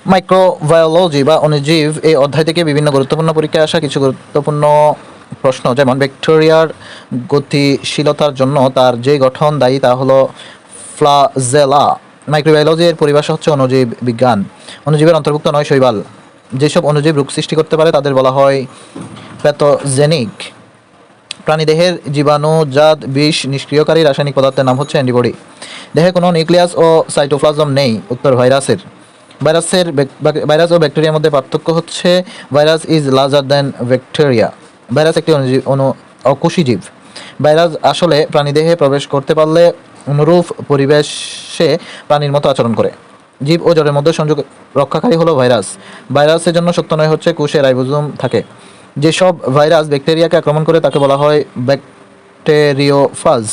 Microbiology বা অণুজীব এই অধ্যায় থেকে বিভিন্ন গুরুত্বপূর্ণ পরীক্ষায় আসা কিছু গুরুত্বপূর্ণ প্রশ্ন, যেমন ব্যাকটেরিয়ার গতিশীলতার জন্য তার যে গঠন দায়ী তা হলো ফ্লাজেলা। মাইক্রোবায়োলজি এর পরিভাষা হচ্ছে অণুজীব বিজ্ঞান। অণুজীবের অন্তর্ভুক্ত নয় শৈবাল। যেসব অণুজীব রোগ সৃষ্টি করতে পারে তাদের বলা হয় প্যাথোজেনিক। প্রাণীদেহের জীবাণুজাত বিষ নিষ্ক্রিয়কারী রাসায়নিক পদার্থের নাম হচ্ছে অ্যান্টিবডি। দেহে কোনো নিউক্লিয়াস ও সাইটোপ্লাজম নেই, উত্তর ভাইরাসের। ভাইরাস ও ব্যাকটেরিয়ার মধ্যে পার্থক্য হচ্ছে virus is larger than bacteria. Virus একটি অকোষী জীব। ভাইরাস আসলে প্রাণীদেহে প্রবেশ করতে পারলে অনুরূপ পরিবেশে প্রাণীর মতো আচরণ করে। জীব ও জড়ের মধ্যে সংযোগ রক্ষাকারী হলো ভাইরাস। ভাইরাসের জন্য সত্য নয় হচ্ছে কোষে রাইবোজোম থাকে। যেসব ভাইরাস ব্যাকটেরিয়াকে আক্রমণ করে তাকে বলা হয় ব্যাকটেরিওফাজ।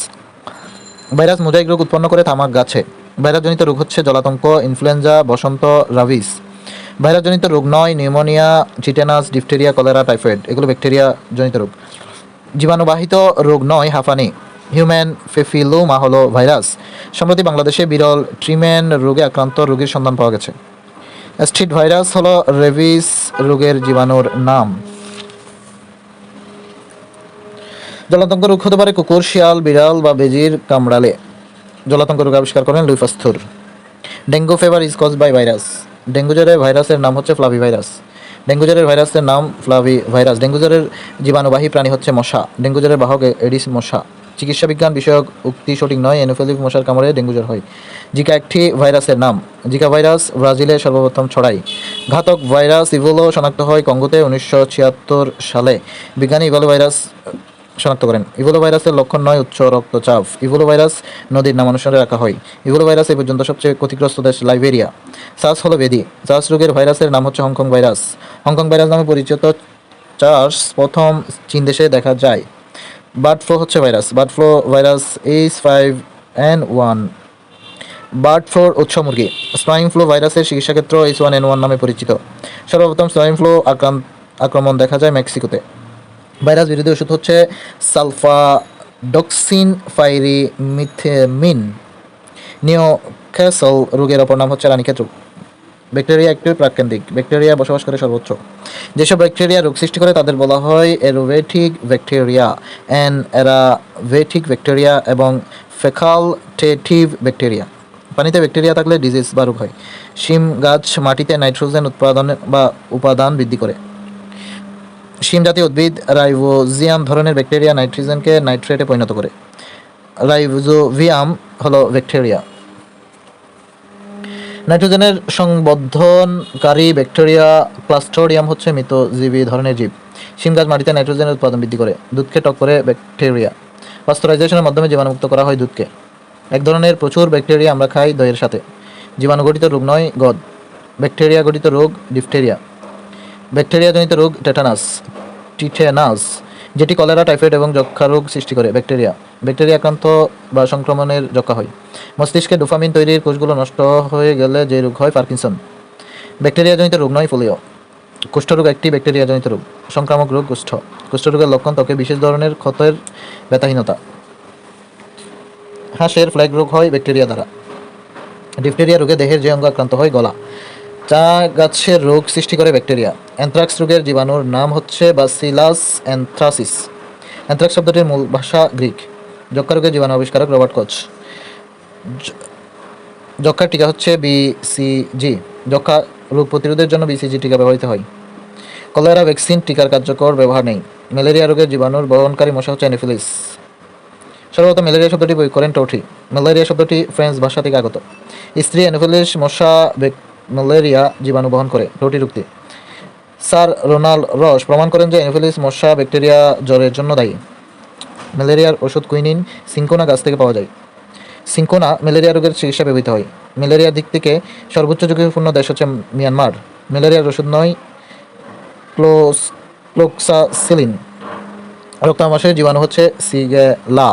ভাইরাস মোজাইক রোগ উৎপন্ন করে তামাক গাছে। ভাইরাসজনিত রোগ হচ্ছে জলাতঙ্ক, ইনফ্লুয়েঞ্জা, বসন্ত, রাবিস। ভাইরাসজনিত রোগ নয় pneumonia, tetanus, diphtheria, cholera, typhoid, এগুলো ব্যাকটেরিয়া জনিত রোগ। জীবাণুবাহিত রোগ নয় হাঁপানি। হিউম্যান পেপিলোমা হলো ভাইরাস। সম্প্রতি বাংলাদেশে বিরল ট্রিমেন রোগে আক্রান্ত রোগীর সন্ধান পাওয়া গেছে। অ্যাস্ট্রিড ভাইরাস হলো রেবিস রোগের জীবাণুর নাম। জলাতঙ্ক রোগ হতে পারে কুকুর, শিয়াল, বিড়াল বা বেজির কামড়ালে। জলাতঙ্ক রোগ আবিষ্কার করেন Louis Pasteur. Dengue fever is caused by virus. Dengue জ্বরের ভাইরাসের নাম হচ্ছে ফ্লাভি ভাইরাস। ডেঙ্গু জ্বরের ভাইরাসের নাম ফ্লাভি ভাইরাস। ডেঙ্গু জ্বরের জীবাণুবাহী প্রাণী হচ্ছে মশা। ডেঙ্গু জ্বরের বাহক এডিস মশা। চিকিৎসা বিজ্ঞান বিষয়ক উক্তি সঠিক নয়। এনোফিলিস মশার কামড়ে ডেঙ্গু জ্বর হয়। জিকা একটি ভাইরাসের নাম। জিকা ভাইরাস ব্রাজিলে সর্বপ্রথম ছড়ায়। ঘাতক ভাইরাস ইবোলা শনাক্ত হয় কঙ্গোতে 1976 সালে। বিজ্ঞানী ইবোলা ভাইরাস শনাক্ত করেন। ইবোলা ভাইরাসের লক্ষণ নয় উচ্চ রক্তচাপ। ইবোলা ভাইরাস নদীর নামানুসারে রাখা হয়। ইবোলা ভাইরাস এই পর্যন্ত সবচেয়ে ক্ষতিগ্রস্ত দেশ লাইবেরিয়া। সার্স হলো ব্যাধি। সার্স রোগের ভাইরাসের নাম হচ্ছে হংকং ভাইরাস। হংকং ভাইরাস নামে পরিচিত চার্স প্রথম চীন দেশে দেখা যায়। বার্ড ফ্লু হচ্ছে virus. Bird flu virus H5N1। Bird floor উৎস মুরগি। সোয়াইন ফ্লু ভাইরাসের চিকিৎসাক্ষেত্র H1N1 নামে পরিচিত। সর্বপ্রথম সোয়াইন ফ্লু আক্রমণ দেখা যায় মেক্সিকোতে। ভাইরাস বিরোধী ওষুধ হচ্ছে সালফাডক্সিন পাইরিমিথেমিন। নিউক্যাসল রোগের অপর নাম হচ্ছে রানীক্ষেত রোগ। ব্যাকটেরিয়া একটি প্রাককেন্দ্রিক। ব্যাকটেরিয়া বসবাস করে সর্বত্র। যেসব ব্যাকটেরিয়া রোগ সৃষ্টি করে তাদের বলা হয় এরোভেটিক ব্যাকটেরিয়া, অ্যানারাভেটিক ব্যাকটেরিয়া এবং ফ্যাকাল্টেটিভ ব্যাকটেরিয়া। পানিতে ব্যাকটেরিয়া থাকলে ডিজিজ বা রোগ হয়। শিম গাছ মাটিতে নাইট্রোজেন উপাদান বৃদ্ধি করে। শিম জাতীয় উদ্ভিদ রাইজোভিয়াম ধরনের ব্যাকটেরিয়া নাইট্রোজেনকে নাইট্রেটে পরিণত করে। রাইজোভিয়াম হলো ব্যাকটেরিয়া। নাইট্রোজেনের সংবর্ধনকারী ব্যাকটেরিয়া ক্লাস্ট্রিডিয়াম হচ্ছে মৃতজীবী ধরনের জীব। শিম গাছ মাটিতে নাইট্রোজেনের উৎপাদন বৃদ্ধি করে। দুধকে টক করে ব্যাকটেরিয়া। পাস্তুরাইজেশনের মাধ্যমে জীবাণুমুক্ত করা হয় দুধকে। এক ধরনের প্রচুর ব্যাকটেরিয়া আমরা খাই দইয়ের সাথে। জীবাণুঘটিত রোগ নয় গদ। ব্যাকটেরিয়া ঘটিত রোগ ডিফথেরিয়া। ব্যাকটেরিয়াজনিত রোগ টিটেনাস, যেটি কলেরা, টাইফয়েড এবং যক্ষা রোগ সৃষ্টি করে। ব্যাকটেরিয়া আক্রান্ত বা সংক্রমণের যক্ষা হয়। মস্তিষ্কে ডোপামিন তৈরির কোষগুলো নষ্ট হয়ে গেলে যে রোগ হয় পার্কিনসন। ব্যাকটেরিয়াজনিত রোগ নয় পোলিও। কুষ্ঠরোগ একটি ব্যাকটেরিয়াজনিত রোগ। সংক্রামক রোগ কুষ্ঠরোগের লক্ষণ ত্বকে বিশেষ ধরনের ক্ষতের ব্যথাহীনতা। হাঁসের ফ্ল্যাগ রোগ হয় ব্যাকটেরিয়া দ্বারা। ডিফথেরিয়া রোগে দেহের যে অঙ্গ আক্রান্ত হয় গলা। চা গাছের রোগ সৃষ্টি করে ব্যাকটেরিয়া। অ্যানথ্রাক্স রোগের জীবাণুর নাম হচ্ছে বাসিলাস অ্যানথ্রাসিস। অ্যানথ্রাক্স শব্দটির মূল ভাষা গ্রিক। যক্ষা রোগের জীবাণু আবিষ্কারক রবার্ট কোচ। যক্ষার টিকা হচ্ছে BCG। যক্ষা রোগ প্রতিরোধের জন্য BCG টিকা ব্যবহৃত হয়। কলেরা ভ্যাকসিন টিকার কার্যকর ব্যবহার নেই। ম্যালেরিয়া রোগের জীবাণুর বহনকারী মশা হচ্ছে অ্যানোফিলিস। সর্বপ্রথম ম্যালেরিয়া শব্দটি প্রয়োগ করেন টৌঠি। ম্যালেরিয়া শব্দটি ফ্রেঞ্চ ভাষা থেকে আগত। স্ত্রী অ্যানোফিলিস মশা ম্যালেরিয়া জীবাণু বহন করে। টৌটির উক্তি। স্যার রোনাল্ড রস প্রমাণ করেন যে অ্যানোফিলিস মশা ব্যাকটেরিয়া জ্বরের জন্য দায়ী। ম্যালেরিয়ার ওষুধ কুইনিন সিনকোনা গাছ থেকে পাওয়া যায়। সিনকোনা ম্যালেরিয়া রোগের চিকিৎসা ব্যবহৃত হয়। ম্যালেরিয়ার দিক থেকে সর্বোচ্চ ঝুঁকিপূর্ণ দেশ হচ্ছে মিয়ানমার। ম্যালেরিয়ার ওষুধ নয় ক্লোক্সাসিলিন। রক্তামাশয়ের জীবাণু হচ্ছে সিগেলা।